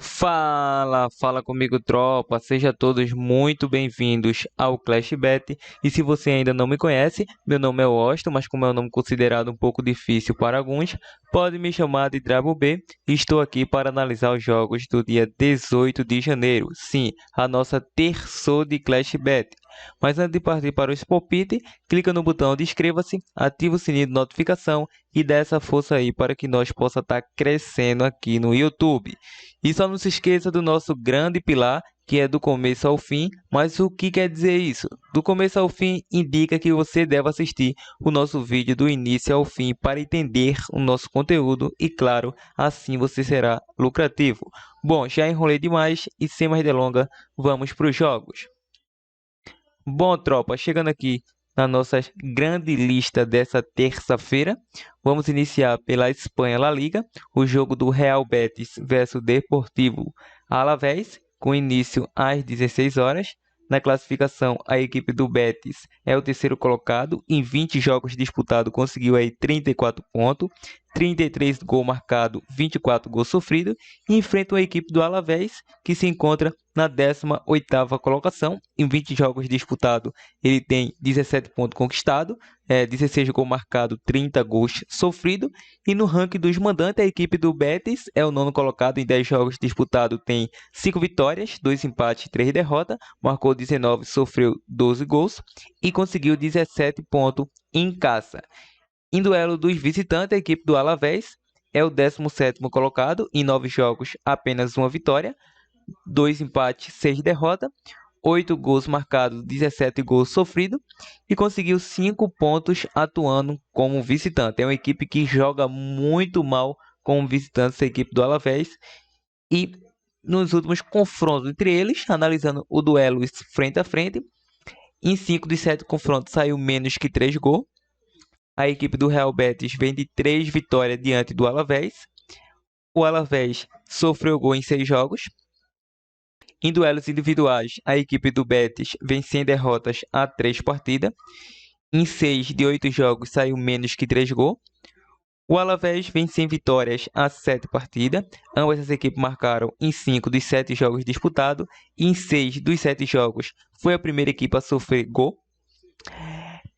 Fala comigo, tropa. Sejam todos muito bem-vindos ao Clash Bet. E se você ainda não me conhece, meu nome é Washington, mas como é um nome considerado um pouco difícil para alguns, pode me chamar de Drago B. E estou aqui para analisar os jogos do dia 18 de janeiro. Sim, a nossa terça de Clash Bet. Mas antes de partir para o palpite, clica no botão de inscreva-se, ativa o sininho de notificação e dá essa força aí para que nós possa estar crescendo aqui no YouTube. E só não se esqueça do nosso grande pilar, que é do começo ao fim. Mas o que quer dizer isso? Do começo ao fim indica que você deve assistir o nosso vídeo do início ao fim para entender o nosso conteúdo e, claro, assim você será lucrativo. Bom, já enrolei demais e sem mais delongas, vamos para os jogos. Bom, tropa, chegando aqui na nossa grande lista dessa terça-feira, vamos iniciar pela Espanha La Liga, o jogo do Real Betis versus Deportivo Alavés, com início às 16 horas. Na classificação, a equipe do Betis é o terceiro colocado, em 20 jogos disputados conseguiu aí 34 pontos, 33 gols marcados, 24 gols sofridos, e enfrenta a equipe do Alavés, que se encontra na 18ª colocação. Em 20 jogos disputados, ele tem 17 pontos conquistados, 16 gols marcados, 30 gols sofridos. E no ranking dos mandantes, a equipe do Betis é o nono colocado. Em 10 jogos disputados, tem 5 vitórias, 2 empates e 3 derrotas. Marcou 19, sofreu 12 gols e conseguiu 17 pontos em casa. Em duelo dos visitantes, a equipe do Alavés é o 17º colocado. Em 9 jogos, apenas uma vitória, 2 empates, 6 derrotas, 8 gols marcados, 17 gols sofridos e conseguiu 5 pontos atuando como visitante. É uma equipe que joga muito mal como visitante, essa equipe do Alavés. E nos últimos confrontos entre eles, analisando o duelo frente a frente, em 5 dos 7 confrontos saiu menos que 3 gols. A equipe do Real Betis vem de 3 vitórias diante do Alavés. O Alavés sofreu gol em 6 jogos. Em duelos individuais, a equipe do Betis vem sem derrotas a 3 partidas. Em 6 de 8 jogos saiu menos que 3 gols. O Alavés vem sem vitórias a 7 partidas. Ambas as equipes marcaram em 5 dos 7 jogos disputados. E em 6 dos 7 jogos foi a primeira equipe a sofrer gol.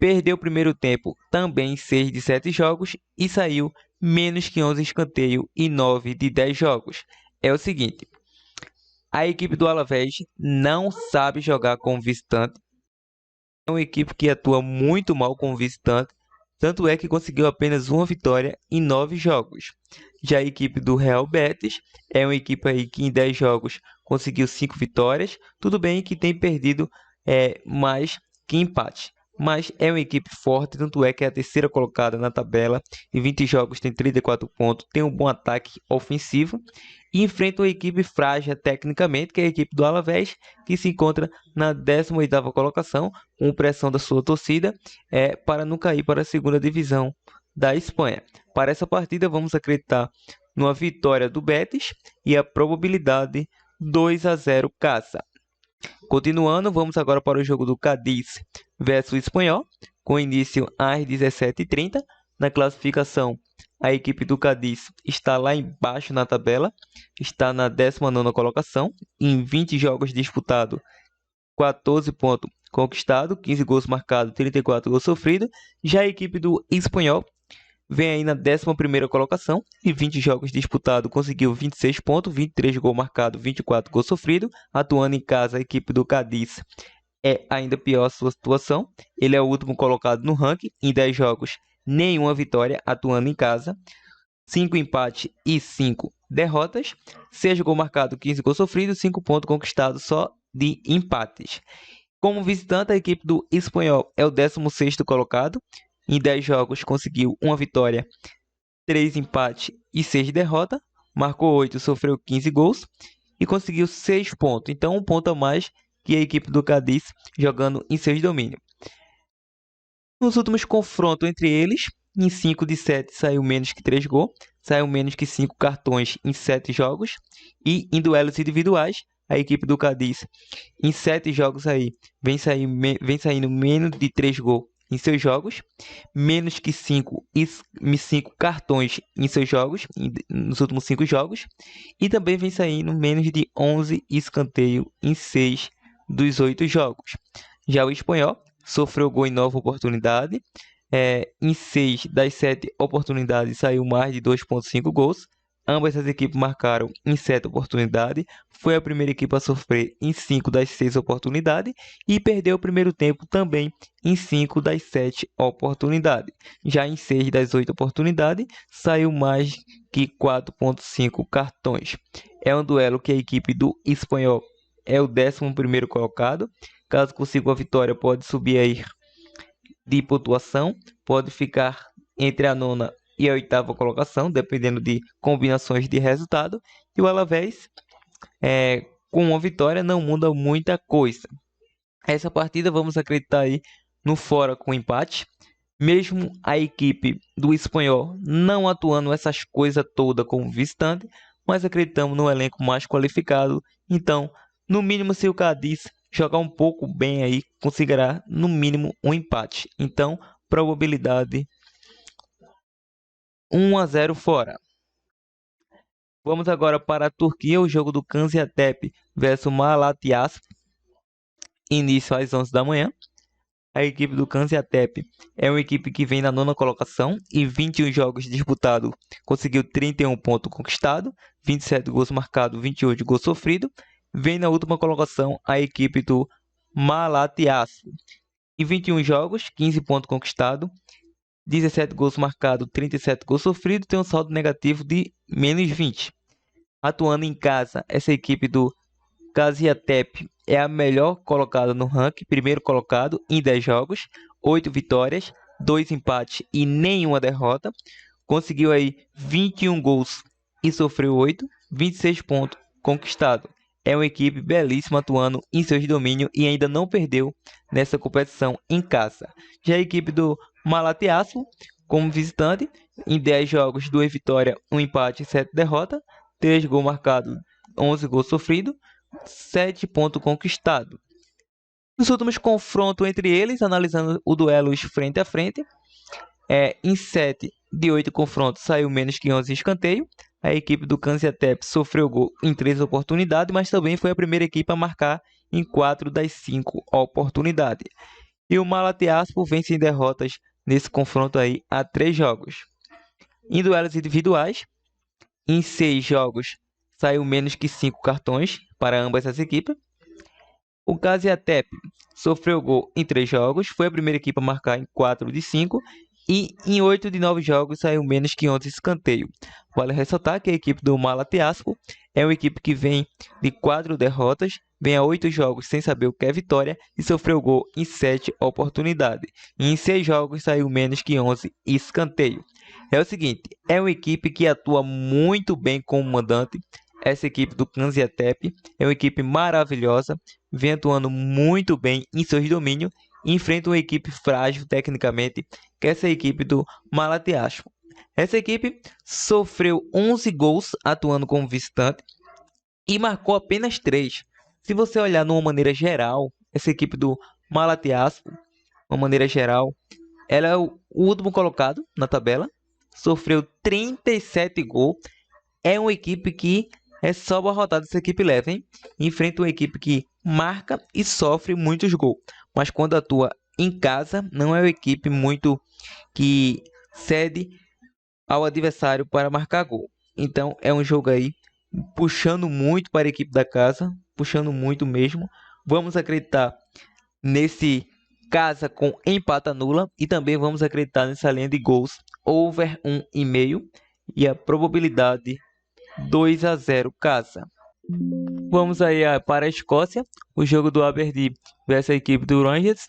Perdeu o primeiro tempo também em 6 de 7 jogos e saiu menos que 11 escanteios em 9 de 10 jogos. É o seguinte, a equipe do Alavés não sabe jogar como visitante. É uma equipe que atua muito mal como visitante. Tanto é que conseguiu apenas uma vitória em 9 jogos. Já a equipe do Real Betis é uma equipe aí que em 10 jogos conseguiu 5 vitórias. Tudo bem que tem perdido mais que empate. Mas é uma equipe forte, tanto é que é a terceira colocada na tabela. Em 20 jogos tem 34 pontos, tem um bom ataque ofensivo. E enfrenta uma equipe frágil tecnicamente, que é a equipe do Alavés, que se encontra na 18ª colocação, com pressão da sua torcida, para não cair para a segunda divisão da Espanha. Para essa partida, vamos acreditar numa vitória do Betis e a probabilidade 2-0 casa. Continuando, vamos agora para o jogo do Cádiz versus Espanhol, com início às 17h30. Na classificação, a equipe do Cádiz está lá embaixo na tabela, está na 19ª colocação, em 20 jogos disputados, 14 pontos conquistados, 15 gols marcados, 34 gols sofridos. Já a equipe do Espanhol vem aí na 11ª colocação, em 20 jogos disputados conseguiu 26 pontos, 23 gols marcados, 24 gols sofridos. Atuando em casa, a equipe do Cádiz é ainda pior a sua situação. Ele é o último colocado no ranking, em 10 jogos, nenhuma vitória atuando em casa, 5 empates e 5 derrotas, 6 gols marcados, 15 gols sofridos, 5 pontos conquistados só de empates. Como visitante, a equipe do Espanhol é o 16º colocado. Em 10 jogos conseguiu uma vitória, 3 empates e 6 derrotas. Marcou 8, sofreu 15 gols e conseguiu 6 pontos. Então, um ponto a mais que a equipe do Cádiz jogando em seus domínios. Nos últimos confrontos entre eles, em 5 de 7 saiu menos que 3 gols, saiu menos que 5 cartões em 7 jogos. E em duelos individuais, a equipe do Cádiz, em 7 jogos aí, vem saindo menos de 3 gols em seus jogos, menos que 5 cartões em seus jogos, nos últimos 5 jogos, e também vem saindo menos de 11 escanteio em 6 dos 8 jogos. Já o espanhol sofreu gol em 9 oportunidades, em 6 das 7 oportunidades saiu mais de 2,5 gols. Ambas as equipes marcaram em 7 oportunidades. Foi a primeira equipe a sofrer em 5 das 6 oportunidades e perdeu o primeiro tempo também em 5 das 7 oportunidades. Já em 6 das 8 oportunidades, saiu mais que 4,5 cartões. É um duelo que a equipe do Espanhol é o 11º colocado. Caso consiga a vitória, pode subir aí de pontuação, pode ficar entre a 9ª e a 8ª colocação, dependendo de combinações de resultado. E o Alavés, com uma vitória, não muda muita coisa. Essa partida vamos acreditar aí no fora com empate. Mesmo a equipe do Espanhol não atuando essas coisas todas como visitante, mas acreditamos no elenco mais qualificado. Então, no mínimo, se o Cádiz jogar um pouco bem aí, conseguirá no mínimo um empate. Então, probabilidade 1-0 fora. Vamos agora para a Turquia, o jogo do Gaziantep versus Malatyaspor. Início às 11 da manhã. A equipe do Gaziantep é uma equipe que vem na 9ª colocação e 21 jogos disputados, conseguiu 31 pontos conquistados, 27 gols marcados, 28 gols sofridos. Vem na última colocação a equipe do Malatyaspor. Em 21 jogos, 15 pontos conquistados, 17 gols marcados, 37 gols sofridos, tem um saldo negativo de menos 20. Atuando em casa, essa equipe do Gaziantep é a melhor colocada no ranking, primeiro colocado em 10 jogos, 8 vitórias, 2 empates e nenhuma derrota. Conseguiu aí 21 gols e sofreu 8, 26 pontos conquistados. É uma equipe belíssima atuando em seus domínios e ainda não perdeu nessa competição em casa. Já a equipe do Malatyaspor, como visitante, em 10 jogos, 2 vitórias, 1 empate e 7 derrotas, 3 gols marcados, 11 gols sofridos, 7 pontos conquistados. Nos últimos confrontos entre eles, analisando o duelo frente a frente, em 7 de 8 confrontos saiu menos que 11 escanteio. A equipe do Gaziantep sofreu gol em 3 oportunidades, mas também foi a primeira equipe a marcar em 4 das 5 oportunidades. E o Malatyaspor vem sem derrotas nesse confronto aí há 3 jogos. Em duelos individuais, em 6 jogos saiu menos que 5 cartões para ambas as equipes. O Gaziantep sofreu gol em 3 jogos, foi a primeira equipe a marcar em 4 de 5 e em 8 de 9 jogos saiu menos que 11 escanteio. Vale ressaltar que a equipe do Malatyaspor é uma equipe que vem de 4 derrotas, vem a 8 jogos sem saber o que é vitória e sofreu gol em 7 oportunidades. E em 6 jogos saiu menos que 11 escanteio. É o seguinte, é uma equipe que atua muito bem como mandante. Essa equipe do Gaziantep é uma equipe maravilhosa, vem atuando muito bem em seus domínios e enfrenta uma equipe frágil tecnicamente, que é essa equipe do Malatyaspor. Essa equipe sofreu 11 gols atuando como visitante e marcou apenas 3. Se você olhar de uma maneira geral, essa equipe do Malatyaspor, de uma maneira geral, ela é o último colocado na tabela, sofreu 37 gols. É uma equipe que é só abarrotada essa equipe leva, hein? Enfrenta uma equipe que marca e sofre muitos gols. Mas quando atua em casa, não é uma equipe muito que cede ao adversário para marcar gol. Então é um jogo aí puxando muito para a equipe da casa, puxando muito mesmo. Vamos acreditar nesse casa com empate nula e também vamos acreditar nessa linha de gols over 1,5 e a probabilidade 2-0 casa. Vamos aí para a Escócia. O jogo do Aberdeen versus a equipe do Rangers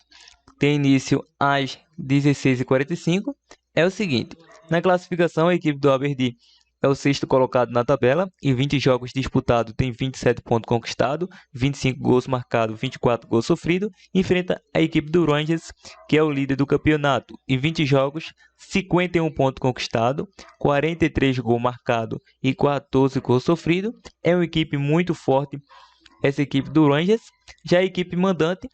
tem início às 16h45. É o seguinte, na classificação a equipe do Aberdeen é o 6º colocado na tabela e 20 jogos disputados tem 27 pontos conquistados, 25 gols marcados, 24 gols sofridos. Enfrenta a equipe do Rangers, que é o líder do campeonato, e 20 jogos, 51 pontos conquistados, 43 gols marcados e 14 gols sofridos. É uma equipe muito forte, essa equipe do Rangers. Já a equipe mandante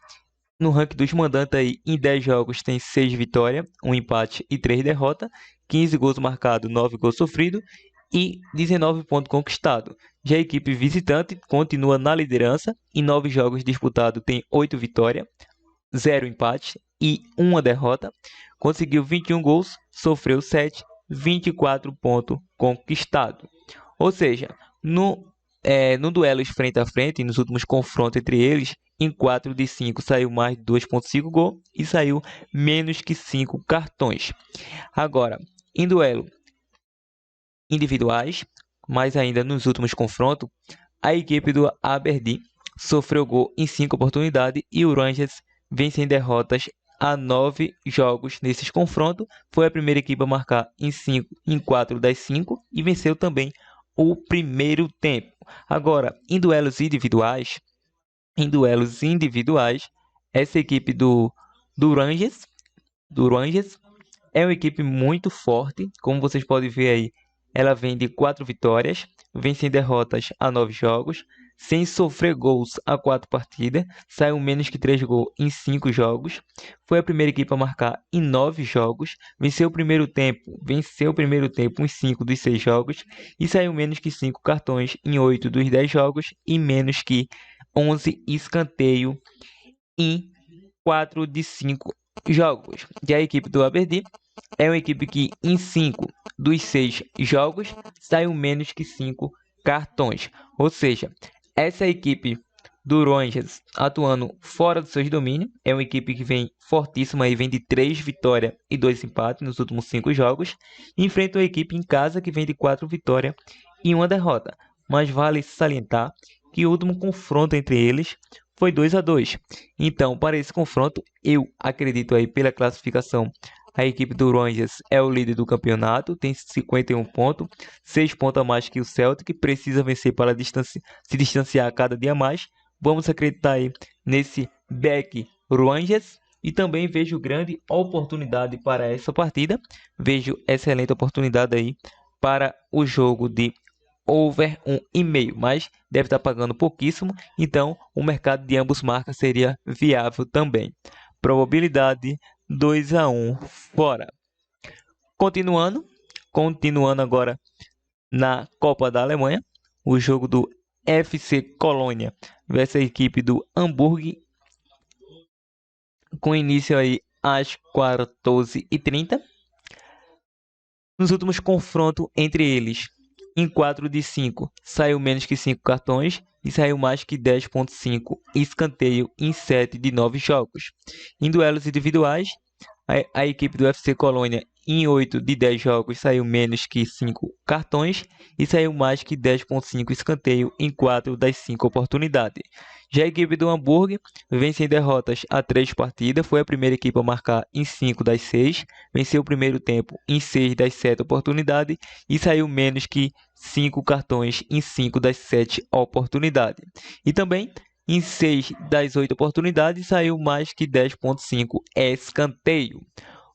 No ranking dos mandantes aí, em 10 jogos tem 6 vitórias, 1 empate e 3 derrotas, 15 gols marcados, 9 gols sofridos e 19 pontos conquistados. Já a equipe visitante continua na liderança, em 9 jogos disputados tem 8 vitórias, 0 empate e 1 derrota. Conseguiu 21 gols, sofreu 7, 24 pontos conquistados. Ou seja, no duelos frente a frente, nos últimos confrontos entre eles, em 4 de 5 saiu mais de 2,5 gols e saiu menos que 5 cartões. Agora, em duelo individuais, mas ainda nos últimos confrontos, a equipe do Aberdeen sofreu gol em 5 oportunidades e o Rangers vem sem derrotas há 9 jogos nesses confrontos. Foi a primeira equipe a marcar em 4 das 5 e venceu também o primeiro tempo. Agora, em duelos individuais, essa equipe do Rangers é uma equipe muito forte, como vocês podem ver aí. Ela vem de 4 vitórias, vem sem derrotas a 9 jogos, sem sofrer gols a 4 partidas, saiu menos que 3 gols em 5 jogos. Foi a primeira equipe a marcar em 9 jogos, venceu o primeiro tempo em 5 dos 6 jogos e saiu menos que 5 cartões em 8 dos 10 jogos e menos que 11 escanteio em 4 de 5 jogos. Já a equipe do Aberdeen é uma equipe que em 5 dos 6 jogos saiu menos que 5 cartões. Ou seja, essa equipe do Rangers atuando fora dos seus domínios é uma equipe que vem fortíssima e vem de 3 vitórias e 2 empates nos últimos 5 jogos. Enfrenta uma equipe em casa que vem de 4 vitórias e 1 derrota. Mas vale salientar que o último confronto entre eles foi 2-2. Então, para esse confronto, eu acredito aí pela classificação, a equipe do Rangers é o líder do campeonato, tem 51 pontos, 6 pontos a mais que o Celtic, precisa vencer para se distanciar cada dia mais. Vamos acreditar aí nesse back Rangers e também vejo grande oportunidade para essa partida. Vejo excelente oportunidade aí para o jogo de over 1,5, mas deve estar pagando pouquíssimo, então o mercado de ambos marcas seria viável também. Probabilidade 2-1 fora. Continuando agora na Copa da Alemanha, o jogo do FC Colônia versus a equipe do Hamburgo, com início aí às 14h30. Nos últimos confrontos entre eles, em 4 de 5, saiu menos que 5 cartões e saiu mais que 10,5 escanteio em 7 de 9 jogos. Em duelos individuais, a equipe do FC Colônia, em 8 de 10 jogos, saiu menos que 5 cartões e saiu mais que 10,5 escanteio em 4 das 5 oportunidades. Já a equipe do Hamburgo vem sem derrotas há 3 partidas, foi a primeira equipe a marcar em 5 das 6, venceu o primeiro tempo em 6 das 7 oportunidades e saiu menos que 5 cartões em 5 das 7 oportunidades. E também em 6 das 8 oportunidades saiu mais que 10,5 escanteio.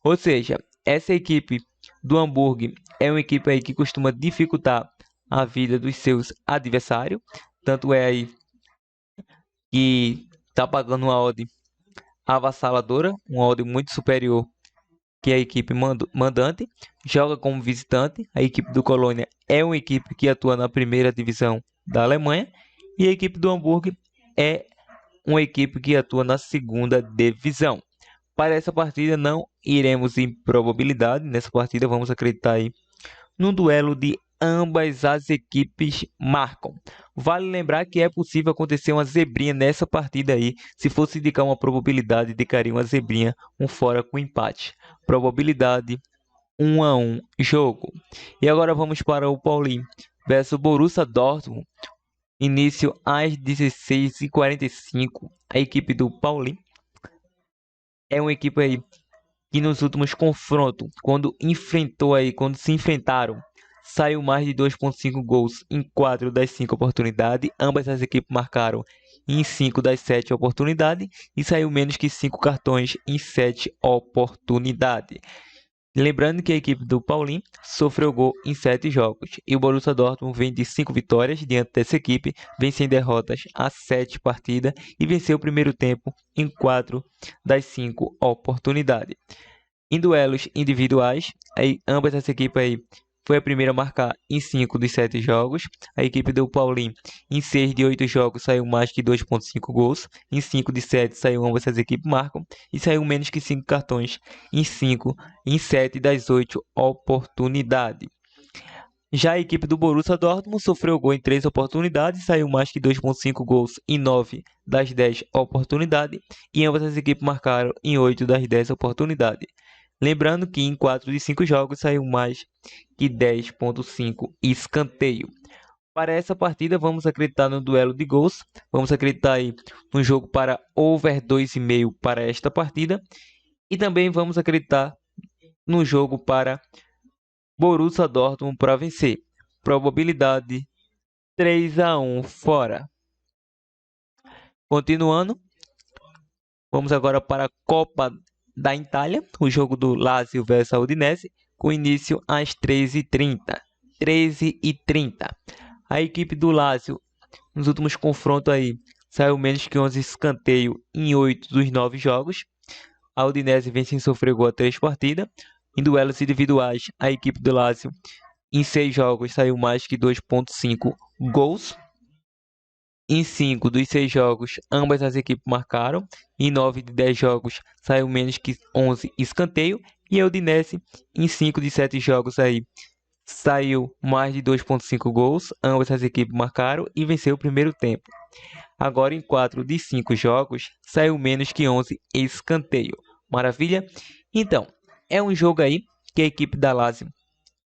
Ou seja, essa equipe do Hamburgo é uma equipe aí que costuma dificultar a vida dos seus adversários. Tanto é aí que está pagando uma odd avassaladora, uma odd muito superior que a equipe mandante. Joga como visitante. A equipe do Colônia é uma equipe que atua na primeira divisão da Alemanha. E a equipe do Hamburgo é uma equipe que atua na segunda divisão. Para essa partida não iremos em probabilidade. Nessa partida vamos acreditar aí num duelo de ambas as equipes marcam. Vale lembrar que é possível acontecer uma zebrinha nessa partida aí. Se fosse indicar uma probabilidade, indicaria uma zebrinha, um fora com empate. Probabilidade 1-1 jogo. E agora vamos para o Paulinho versus Borussia Dortmund. Início às 16h45. A equipe do Paulinho é uma equipe aí que nos últimos confrontos, quando se enfrentaram, saiu mais de 2,5 gols em 4 das 5 oportunidades. Ambas as equipes marcaram em 5 das 7 oportunidades e saiu menos que 5 cartões em 7 oportunidades. Lembrando que a equipe do Paulinho sofreu gol em 7 jogos e o Borussia Dortmund vem de 5 vitórias diante dessa equipe, vem sem derrotas a 7 partidas e venceu o primeiro tempo em 4 das 5 oportunidades. Em duelos individuais, ambas essa equipe aí foi a primeira a marcar em 5 dos 7 jogos. A equipe do Paulinho, em 6 de 8 jogos, saiu mais que 2,5 gols. Em 5 de 7, saiu ambas essas equipes marcam. E saiu menos que 5 cartões em 7 das 8 oportunidades. Já a equipe do Borussia Dortmund sofreu gol em 3 oportunidades, saiu mais que 2,5 gols em 9 das 10 oportunidades. E ambas as equipes marcaram em 8 das 10 oportunidades. Lembrando que em 4 de 5 jogos saiu mais que 10,5 escanteio. Para essa partida, vamos acreditar no duelo de gols. Vamos acreditar aí no jogo para over 2,5 para esta partida. E também vamos acreditar no jogo para Borussia Dortmund para vencer. Probabilidade 3-1 fora. Continuando, vamos agora para a Copa da Itália, o jogo do Lazio versus a Udinese, com início às 13h30. 13h30. A equipe do Lazio, nos últimos confrontos aí, saiu menos que 11 escanteio em 8 dos 9 jogos. A Udinese vem sem sofrer gol a 3 partidas. Em duelos individuais, a equipe do Lazio, em 6 jogos, saiu mais que 2,5 gols. Em 5 dos 6 jogos, ambas as equipes marcaram. Em 9 de 10 jogos, saiu menos que 11 escanteio. E a Udinese, em 5 de 7 jogos aí, saiu mais de 2,5 gols. Ambas as equipes marcaram e venceu o primeiro tempo. Agora, em 4 de 5 jogos, saiu menos que 11 escanteio. Maravilha? Então, é um jogo aí que a equipe da Lazio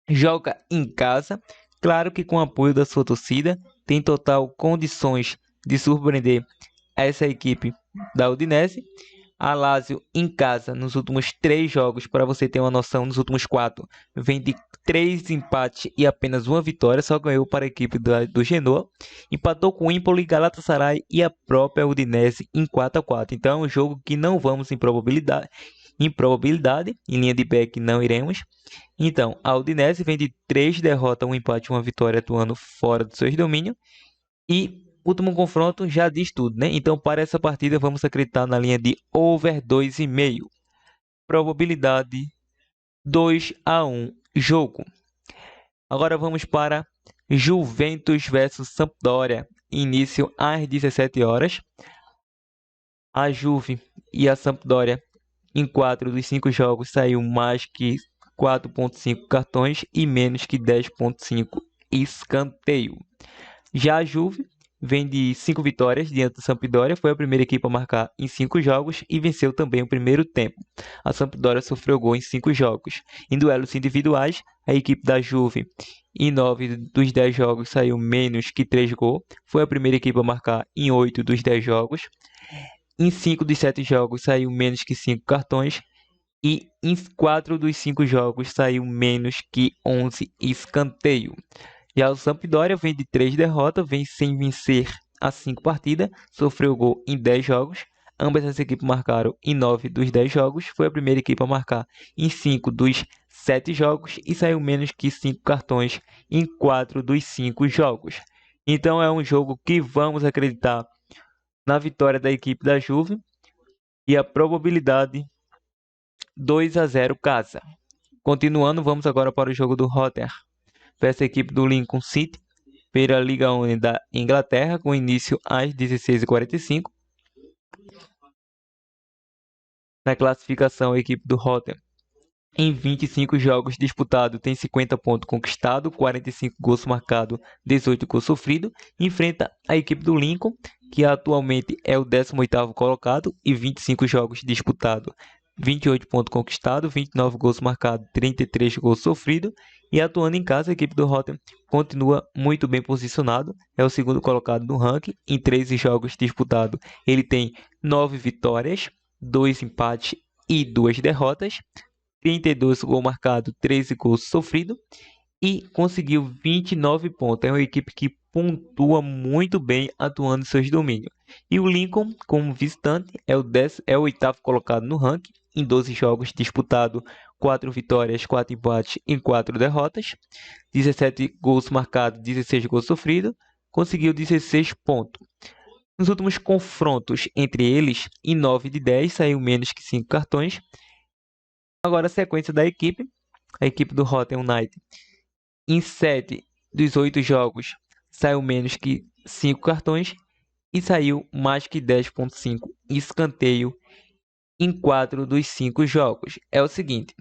joga em casa. Claro que com o apoio da sua torcida, tem total condições de surpreender essa equipe da Udinese. A Lazio em casa, nos últimos 3 jogos, para você ter uma noção, nos últimos 4, vem de 3 empates e apenas uma vitória, só ganhou para a equipe do Genoa. Empatou com o Empoli, Galatasaray e a própria Udinese em 4-4. Então é um jogo que não vamos em probabilidade, em linha de back não iremos. Então, a Udinese vem de 3 derrotas, um empate e uma vitória, atuando fora do seus domínios. E último confronto já diz tudo, né? Então, para essa partida, vamos acreditar na linha de over 2,5. Probabilidade 2-1 jogo. Agora vamos para Juventus versus Sampdoria. Início às 17 horas. A Juve e a Sampdoria, em 4 dos 5 jogos, saiu mais que 4,5 cartões e menos que 10,5 escanteio. Já a Juve vem de 5 vitórias diante do Sampdoria, foi a primeira equipe a marcar em 5 jogos e venceu também o primeiro tempo. A Sampdoria sofreu gol em 5 jogos. Em duelos individuais, a equipe da Juve, em 9 dos 10 jogos, saiu menos que 3 gols, foi a primeira equipe a marcar em 8 dos 10 jogos. Em 5 dos 7 jogos, saiu menos que 5 cartões. E em 4 dos 5 jogos, saiu menos que 11 escanteio. Já o Sampdoria vem de 3 derrotas, vem sem vencer as 5 partidas, sofreu gol em 10 jogos. Ambas as equipes marcaram em 9 dos 10 jogos. Foi a primeira equipe a marcar em 5 dos 7 jogos e saiu menos que 5 cartões em 4 dos 5 jogos. Então é um jogo que vamos acreditar na vitória da equipe da Juve e a probabilidade 2-0 casa. Continuando, vamos agora para o jogo do Rotterdam versus a equipe do Lincoln City pela Liga 1 da Inglaterra, com início às 16h45. Na classificação, a equipe do Rotterdam, em 25 jogos disputados, tem 50 pontos conquistados, 45 gols marcados, 18 gols sofridos. Enfrenta a equipe do Lincoln, que atualmente é o 18º colocado, e 25 jogos disputados, 28 pontos conquistados, 29 gols marcados, 33 gols sofridos. E atuando em casa, a equipe do Rotterdam continua muito bem posicionado, é o segundo colocado no ranking. Em 13 jogos disputados, ele tem 9 vitórias, 2 empates e 2 derrotas. 32 gols marcados, 13 gols sofridos e conseguiu 29 pontos. É uma equipe que pontua muito bem atuando em seus domínios. E o Lincoln, como visitante, é o oitavo colocado no ranking, em 12 jogos disputado, 4 vitórias, 4 empates e 4 derrotas, 17 gols marcados, 16 gols sofridos, conseguiu 16 pontos. Nos últimos confrontos entre eles, em 9 de 10, saiu menos que 5 cartões. Agora a sequência da equipe, a equipe do Rotten United, em 7 dos 8 jogos, saiu menos que 5 cartões e saiu mais que 10,5 escanteio em 4 dos 5 jogos. É o seguinte,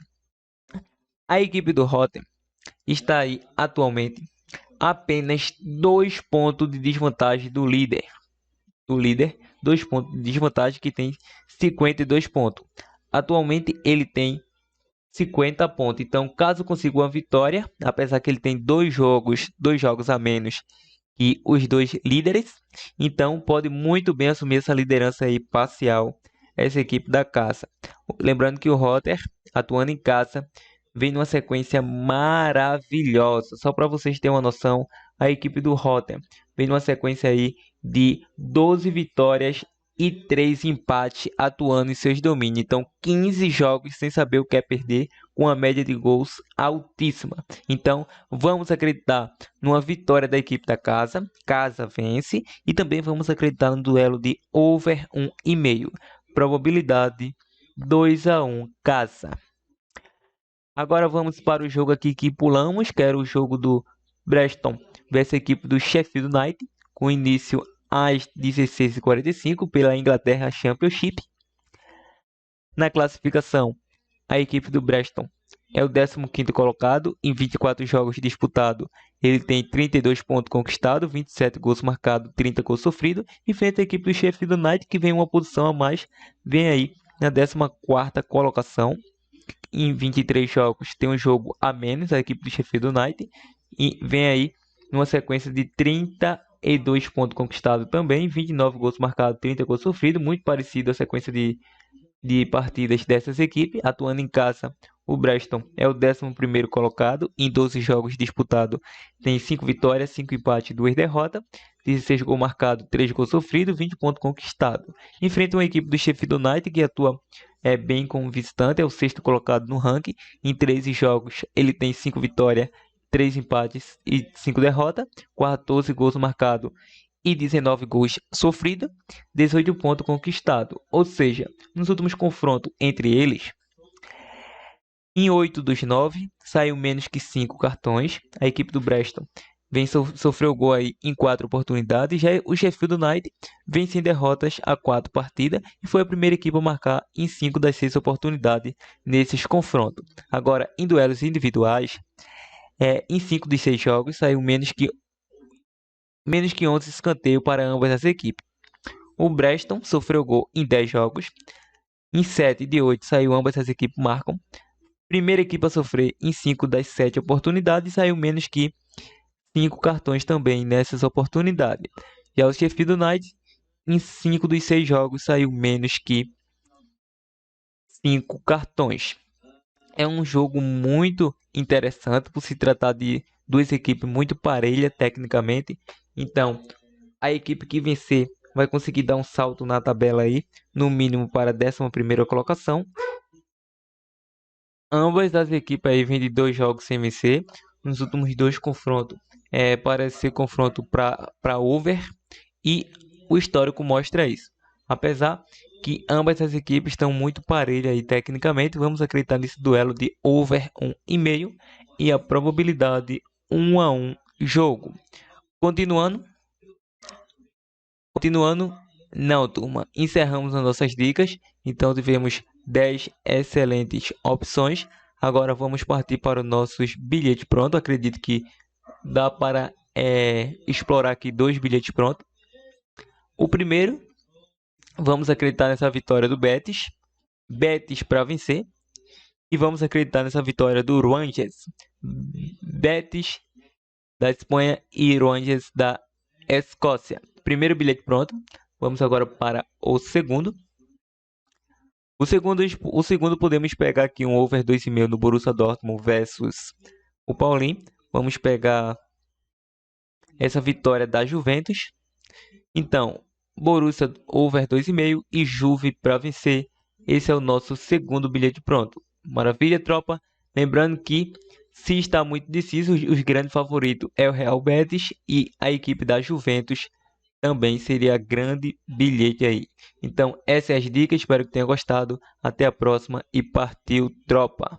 a equipe do Rotten está aí atualmente apenas 2 pontos de desvantagem do líder. 2 pontos de desvantagem, que tem 52 pontos. Atualmente ele tem 50 pontos. Então, caso consiga uma vitória, apesar que ele tem dois jogos a menos que os dois líderes, então pode muito bem assumir essa liderança aí parcial, essa equipe da caça. Lembrando que o Rotter, atuando em caça, vem numa sequência maravilhosa. Só para vocês terem uma noção, a equipe do Rotter vem numa sequência aí de 12 vitórias e 3 empates atuando em seus domínios. Então, 15 jogos sem saber o que é perder, com uma média de gols altíssima. Então, vamos acreditar numa vitória da equipe da casa. Casa vence. E também vamos acreditar no duelo de over 1,5. Probabilidade 2-1 casa. Agora vamos para o jogo aqui que pulamos, que era o jogo do Preston versus a equipe do Sheffield United, com início às 16h45 pela Inglaterra Championship. Na classificação, a equipe do Preston é o 15º colocado em 24 jogos disputados. Ele tem 32 pontos conquistados, 27 gols marcados, 30 gols sofridos. E frente à equipe do Sheffield United, que vem uma posição a mais, vem aí na 14ª colocação. Em 23 jogos tem um jogo a menos a equipe do Sheffield United. E vem aí numa sequência de 32 pontos conquistados também, 29 gols marcados, 30 gols sofridos. Muito parecido a sequência de partidas dessas equipes. Atuando em casa, o Preston é o 11º colocado em 12 jogos disputados. Tem 5 vitórias, 5 empates e 2 derrotas. 16 gols marcados, 3 gols sofridos, 20 pontos conquistados. Enfrenta uma equipe do Sheffield United que atua bem como visitante, é o 6º colocado no ranking. Em 13 jogos ele tem 5 vitórias, 3 empates e 5 derrotas. 14 gols marcados e 19 gols sofridos, 18 pontos conquistados. Ou seja, nos últimos confrontos entre eles, em 8 dos 9, saiu menos que 5 cartões. A equipe do Preston sofreu gol aí em 4 oportunidades. Já o Sheffield United vem sem derrotas a 4 partidas e foi a primeira equipe a marcar em 5 das 6 oportunidades nesses confrontos. Agora, em duelos individuais, em 5 dos 6 jogos, saiu menos que 11 escanteios para ambas as equipes. O Preston sofreu gol em 10 jogos. Em 7 de 8 saiu ambas as equipes marcam. Primeira equipe a sofrer em 5 das 7 oportunidades, saiu menos que 5 cartões também nessas oportunidades. Já o Sheffield United, em 5 dos 6 jogos, saiu menos que 5 cartões. É um jogo muito interessante por se tratar de duas equipes muito parelhas tecnicamente. Então, a equipe que vencer vai conseguir dar um salto na tabela aí, no mínimo para a 11ª colocação. Ambas as equipes aí vêm de 2 jogos sem vencer. Nos últimos 2 confrontos, parece ser confronto para over, e o histórico mostra isso. Apesar que ambas as equipes estão muito parelhas aí tecnicamente, vamos acreditar nesse duelo de over 1,5 e a probabilidade 1-1 jogo. Continuando, não, turma, encerramos as nossas dicas. Então tivemos 10 excelentes opções. Agora vamos partir para os nossos bilhetes prontos. Acredito que dá para explorar aqui 2 bilhetes prontos. O primeiro, vamos acreditar nessa vitória do Betis. Betis para vencer. E vamos acreditar nessa vitória do Rangers. Betis da Espanha e Rangers da Escócia. Primeiro bilhete pronto. Vamos agora para o segundo. O segundo podemos pegar aqui um over 2,5 no Borussia Dortmund versus o Paulinho. Vamos pegar essa vitória da Juventus. Então, Borussia over 2,5 e Juve para vencer. Esse é o nosso segundo bilhete pronto. Maravilha, tropa? Lembrando que se está muito deciso, os grandes favoritos é o Real Betis e a equipe da Juventus também seria grande bilhete aí. Então, essas são as dicas, espero que tenha gostado. Até a próxima e partiu, tropa!